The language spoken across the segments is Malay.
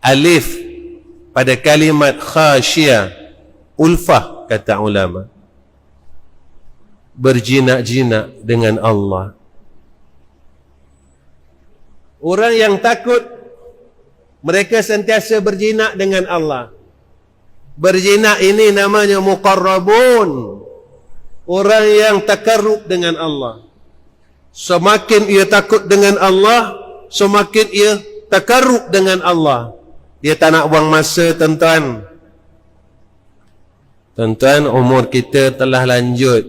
alif pada kalimat khasyiyah, ulfah kata ulama, berjinak-jinak dengan Allah. Orang yang takut, mereka sentiasa berjinak dengan Allah. Berjinak ini namanya muqarrabun, orang yang takarrub dengan Allah. Semakin ia takut dengan Allah, semakin ia takarrub dengan Allah. Dia tak nak buang masa, tuan-tuan. Tuan-tuan, umur kita telah lanjut,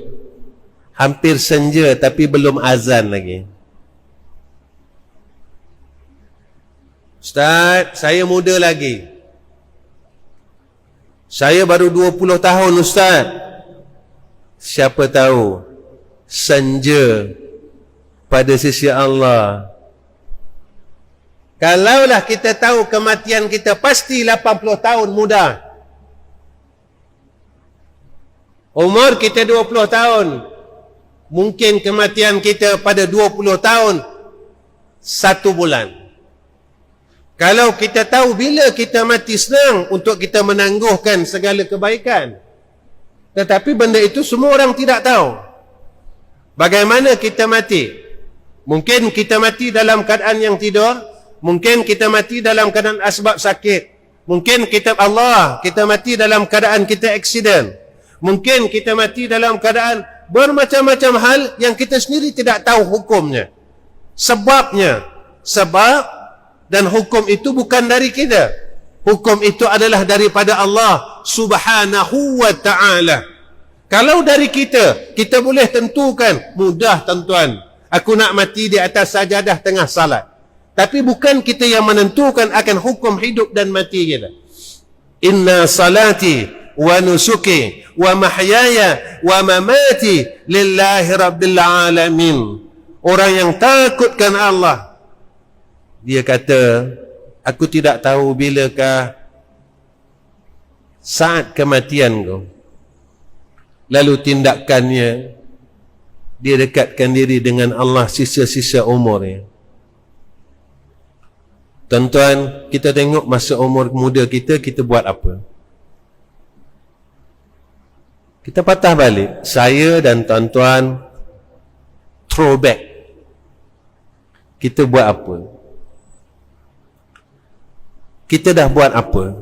hampir senja tapi belum azan lagi. Ustaz, saya muda lagi. Saya baru 20 tahun, Ustaz. Siapa tahu senja pada sisi Allah. Kalaulah kita tahu kematian kita pasti 80 tahun muda. Umur kita 20 tahun, mungkin kematian kita pada 20 tahun 1 bulan. Kalau kita tahu bila kita mati, senang untuk kita menangguhkan segala kebaikan. Tetapi benda itu semua orang tidak tahu. Bagaimana kita mati? Mungkin kita mati dalam keadaan yang tidur, mungkin kita mati dalam keadaan asbab sakit, mungkin kita mati dalam keadaan kita aksiden, mungkin kita mati dalam keadaan bermacam-macam hal yang kita sendiri tidak tahu hukumnya, sebabnya. Sebab dan hukum itu bukan dari kita. Hukum itu adalah daripada Allah Subhanahu wa ta'ala. Kalau dari kita, kita boleh tentukan, mudah tuan-tuan, aku nak mati di atas sajadah tengah salat. Tapi bukan kita yang menentukan akan hukum hidup dan mati kita. Inna salati wa nusuki wa mahyaya wa mamati lillahi rabbil alamin. Orang yang takutkan Allah, dia kata, aku tidak tahu bilakah saat kematian kau. Lalu tindakannya, dia dekatkan diri dengan Allah sisa-sisa umurnya. Tuan-tuan, kita tengok masa umur muda kita, kita buat apa? Kita patah balik. Saya dan tuan-tuan throwback. Kita buat apa? Kita dah buat apa?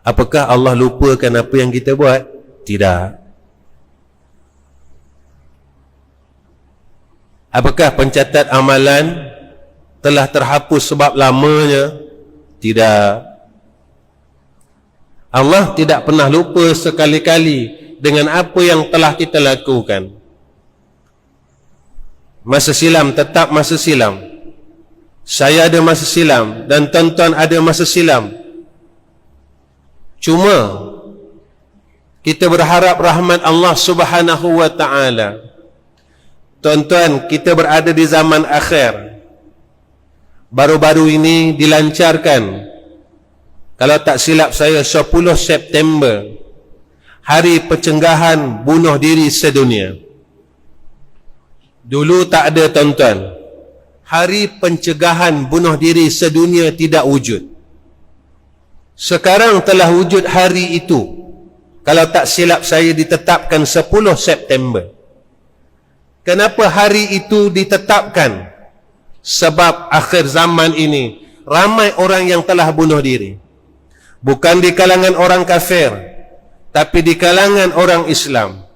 Apakah Allah lupakan apa yang kita buat? Tidak. Apakah pencatat amalan telah terhapus sebab lamanya? Tidak. Allah tidak pernah lupa sekali-kali dengan apa yang telah kita lakukan. Masa silam tetap masa silam. Saya ada masa silam dan tuan-tuan ada masa silam. Cuma kita berharap rahmat Allah Subhanahu wa ta'ala. Tuan-tuan, kita berada di zaman akhir. Baru-baru ini dilancarkan, kalau tak silap saya, 10 September, hari pencegahan bunuh diri sedunia. Dulu tak ada, tuan-tuan. Hari pencegahan bunuh diri sedunia tidak wujud. Sekarang telah wujud hari itu. Kalau tak silap saya, ditetapkan 10 September. Kenapa hari itu ditetapkan? Sebab akhir zaman ini ramai orang yang telah bunuh diri. Bukan di kalangan orang kafir, tapi di kalangan orang Islam.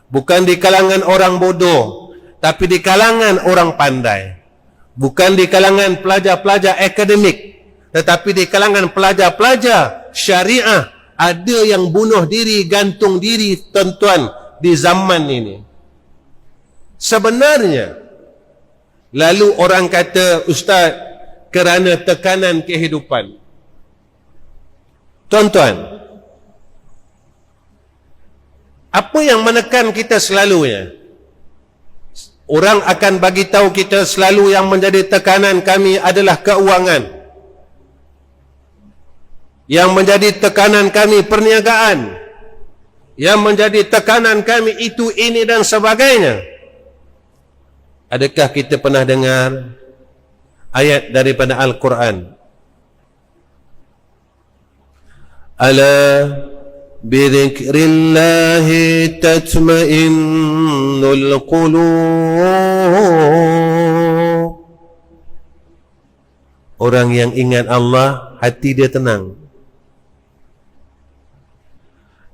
Bukan di kalangan orang bodoh, tapi di kalangan orang pandai. Bukan di kalangan pelajar-pelajar akademik, tetapi di kalangan pelajar-pelajar syariah. Ada yang bunuh diri, gantung diri, tuan-tuan, di zaman ini. Sebenarnya, lalu orang kata, Ustaz, kerana tekanan kehidupan. Tuan-tuan, apa yang menekan kita selalunya? Orang akan bagi tahu kita selalu yang menjadi tekanan kami adalah keuangan. Yang menjadi tekanan kami perniagaan. Yang menjadi tekanan kami itu, ini dan sebagainya. Adakah kita pernah dengar ayat daripada Al-Quran? Ala bidzikrillahi tatma'innul qulub. Orang yang ingat Allah, hati dia tenang.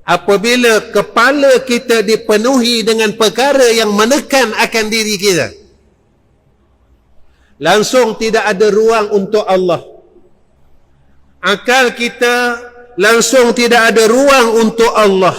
Apabila kepala kita dipenuhi dengan perkara yang menekan akan diri kita, langsung tidak ada ruang untuk Allah. Akal kita langsung tidak ada ruang untuk Allah.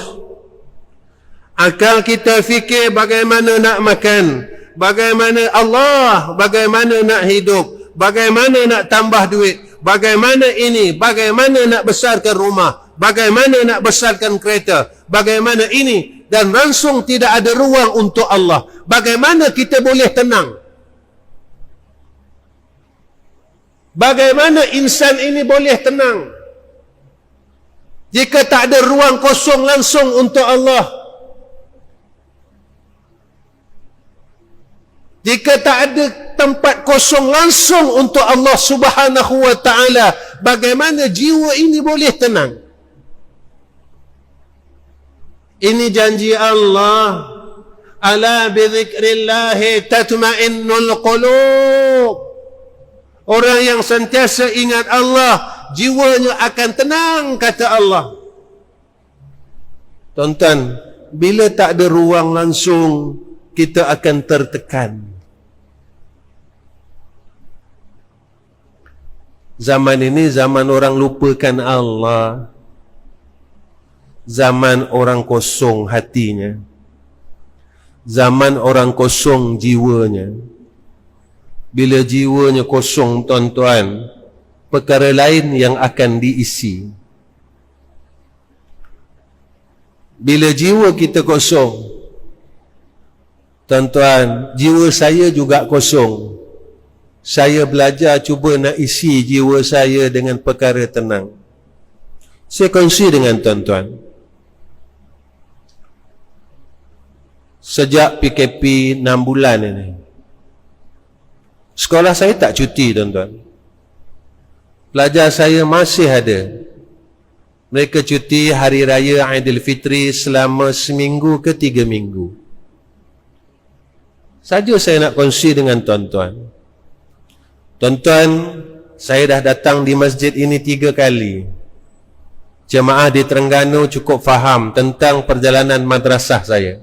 Akal kita fikir bagaimana nak makan, bagaimana Allah, bagaimana nak hidup, bagaimana nak tambah duit, bagaimana ini, bagaimana nak besarkan rumah, bagaimana nak besarkan kereta, bagaimana ini, dan langsung tidak ada ruang untuk Allah. Bagaimana kita boleh tenang? Bagaimana insan ini boleh tenang jika tak ada ruang kosong langsung untuk Allah? Jika tak ada tempat kosong langsung untuk Allah Subhanahu wa ta'ala, bagaimana jiwa ini boleh tenang? Ini janji Allah. Ala bidzikrillahi tatma'innul qulub. Orang yang sentiasa ingat Allah, jiwanya akan tenang, kata Allah. Tuan-tuan, bila tak ada ruang langsung, kita akan tertekan. Zaman ini zaman orang lupakan Allah. Zaman orang kosong hatinya. Zaman orang kosong jiwanya. Bila jiwanya kosong, tuan-tuan, perkara lain yang akan diisi. Bila jiwa kita kosong, tuan-tuan, jiwa saya juga kosong. Saya belajar cuba nak isi jiwa saya dengan perkara tenang. Saya kongsi dengan tuan-tuan. Sejak PKP 6 bulan ini, sekolah saya tak cuti, tuan-tuan. Pelajar saya masih ada. Mereka cuti hari raya Aidilfitri selama seminggu ke 3 minggu. Saja saya nak kongsi dengan tuan-tuan. Tuan-tuan, saya dah datang di masjid ini 3 kali. Jemaah di Terengganu cukup faham tentang perjalanan madrasah saya.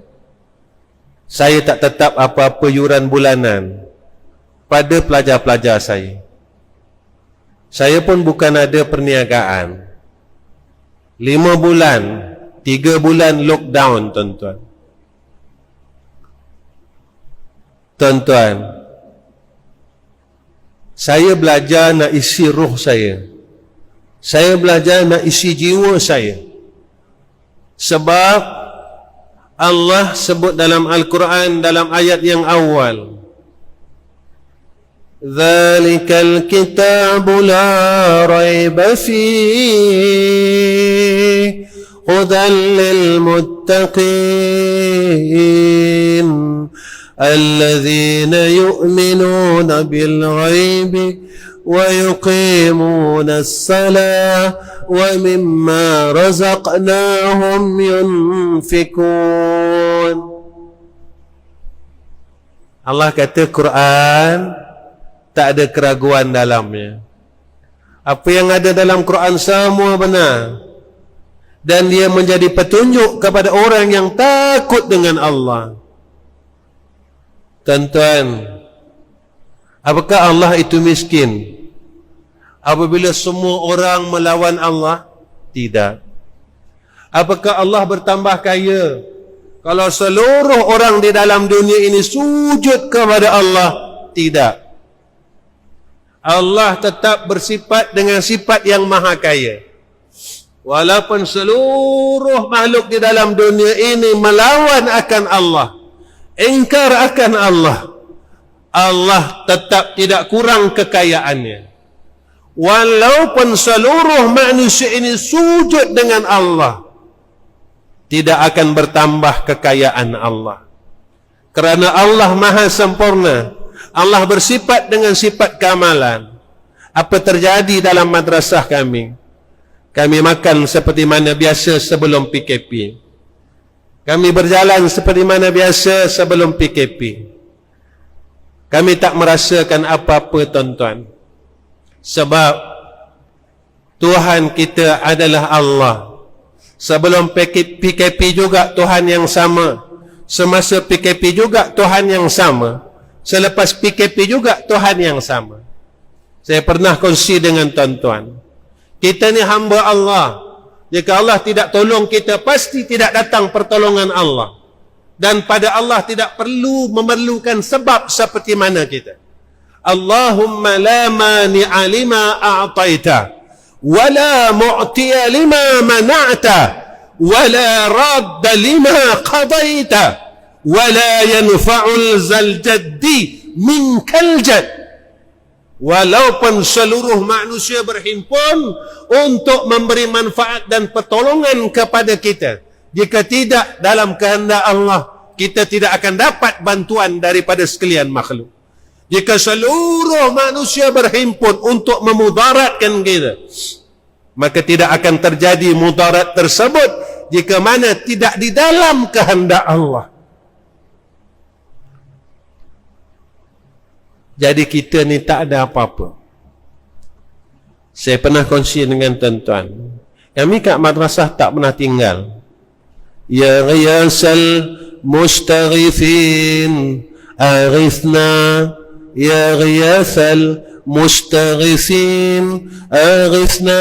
Saya tak tetap apa-apa yuran bulanan pada pelajar-pelajar saya. Saya pun bukan ada perniagaan. 5 bulan, 3 bulan lockdown, tuan-tuan. Tuan-tuan, saya belajar nak isi roh saya. Saya belajar nak isi jiwa saya. Sebab Allah sebut dalam Al-Quran dalam ayat yang awal, Dzalikal kitabu la raiba fihi hudan lil muttaqin alladzina yu'minuna bil ghaibi wa yuqimuna as-salah wa mimma razaqnahum yunfikun. Allah kata Quran tak ada keraguan dalamnya. Apa yang ada dalam Quran semua benar, dan dia menjadi petunjuk kepada orang yang takut dengan Allah. Tuan-tuan, apakah Allah itu miskin apabila semua orang melawan Allah? Tidak. Apakah Allah bertambah kaya kalau seluruh orang di dalam dunia ini sujud kepada Allah? Tidak. Allah tetap bersifat dengan sifat yang maha kaya. Walaupun seluruh makhluk di dalam dunia ini melawan akan Allah, ingkar akan Allah, Allah tetap tidak kurang kekayaannya. Walaupun seluruh manusia ini sujud dengan Allah, tidak akan bertambah kekayaan Allah. Kerana Allah maha sempurna, Allah bersifat dengan sifat kamalan. Apa terjadi dalam madrasah kami? Kami makan seperti mana biasa sebelum PKP. Kami berjalan seperti mana biasa sebelum PKP. Kami tak merasakan apa-apa, tuan-tuan. Sebab Tuhan kita adalah Allah. Sebelum PKP juga Tuhan yang sama. Semasa PKP juga Tuhan yang sama. Selepas PKP juga Tuhan yang sama. Saya pernah kongsi dengan tuan-tuan. Kita ni hamba Allah. Jika Allah tidak tolong kita, pasti tidak datang pertolongan Allah. Dan pada Allah tidak perlu memerlukan sebab seperti mana kita. Allahumma la mani'a lima a'taita, wa la mu'tiya lima mana'ta, wa la radda lima qadaita, wa la yanfa'ul zal jaddi minkal jadd. Walaupun seluruh manusia berhimpun untuk memberi manfaat dan pertolongan kepada kita, jika tidak dalam kehendak Allah, kita tidak akan dapat bantuan daripada sekalian makhluk. Jika seluruh manusia berhimpun untuk memudaratkan kita, maka tidak akan terjadi mudarat tersebut jika mana tidak di dalam kehendak Allah. Jadi kita ni tak ada apa-apa. Saya pernah kongsi dengan tuan-tuan, kami kat madrasah tak pernah tinggal. Ya ghiyasal mustaghithin aghithna, ya ghiyasal mustaghithin aghithna,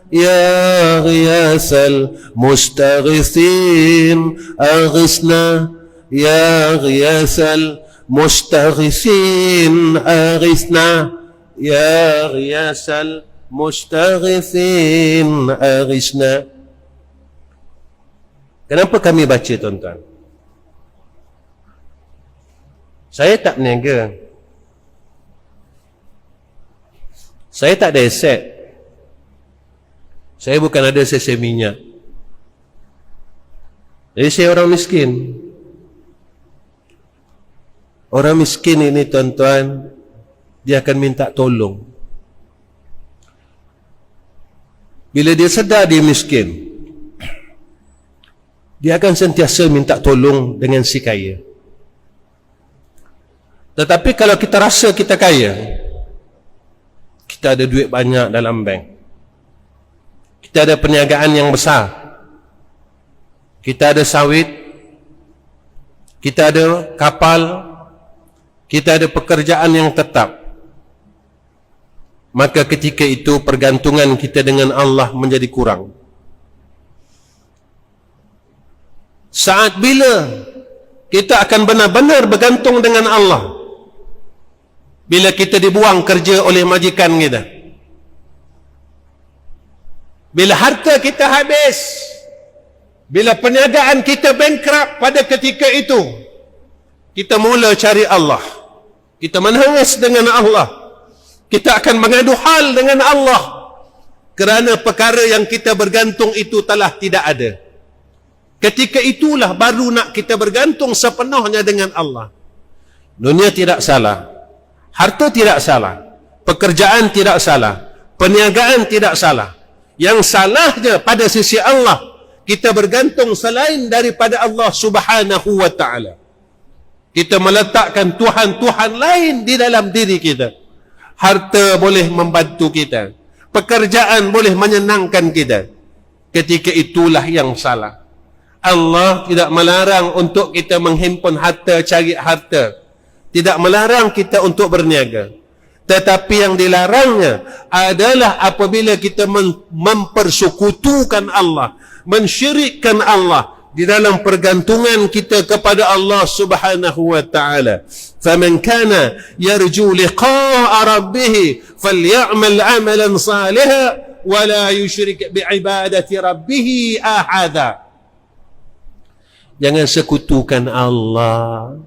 ya ghiyasal mustaghithin aghithna, ya ghiyasal mustaghithin aghithna, ya ghiyasal mustaghithin aghithna. Kenapa kami baca, tuan-tuan? Saya tak berniaga. Saya tak ada aset. Saya bukan ada sesi minyak. Jadi saya orang miskin. Orang miskin ini, tuan-tuan, dia akan minta tolong. Bila dia sedar dia miskin, dia akan sentiasa minta tolong dengan si kaya. Tetapi kalau kita rasa kita kaya, kita ada duit banyak dalam bank, kita ada perniagaan yang besar, kita ada sawit, kita ada kapal, kita ada pekerjaan yang tetap, maka ketika itu pergantungan kita dengan Allah menjadi kurang. Saat bila kita akan benar-benar bergantung dengan Allah? Bila kita dibuang kerja oleh majikan kita, bila harta kita habis, bila perniagaan kita bankrupt, pada ketika itu kita mula cari Allah. Kita menangis dengan Allah. Kita akan mengadu hal dengan Allah. Kerana perkara yang kita bergantung itu telah tidak ada. Ketika itulah baru nak kita bergantung sepenuhnya dengan Allah. Dunia tidak salah. Harta tidak salah. Pekerjaan tidak salah. Perniagaan tidak salah. Yang salahnya pada sisi Allah, kita bergantung selain daripada Allah Subhanahu wa ta'ala. Kita meletakkan Tuhan-Tuhan lain di dalam diri kita. Harta boleh membantu kita, pekerjaan boleh menyenangkan kita. Ketika itulah yang salah. Allah tidak melarang untuk kita menghimpun harta, cari harta. Tidak melarang kita untuk berniaga. Tetapi yang dilarangnya adalah apabila kita mempersekutukan Allah, mensyirikkan Allah di dalam pergantungan kita kepada Allah Subhanahu wa ta'ala. Faman kana yarju liqa'a rabbih falya'mal 'amalan salihan wa la yusyrik bi'ibadati rabbih ahada. Jangan sekutukan Allah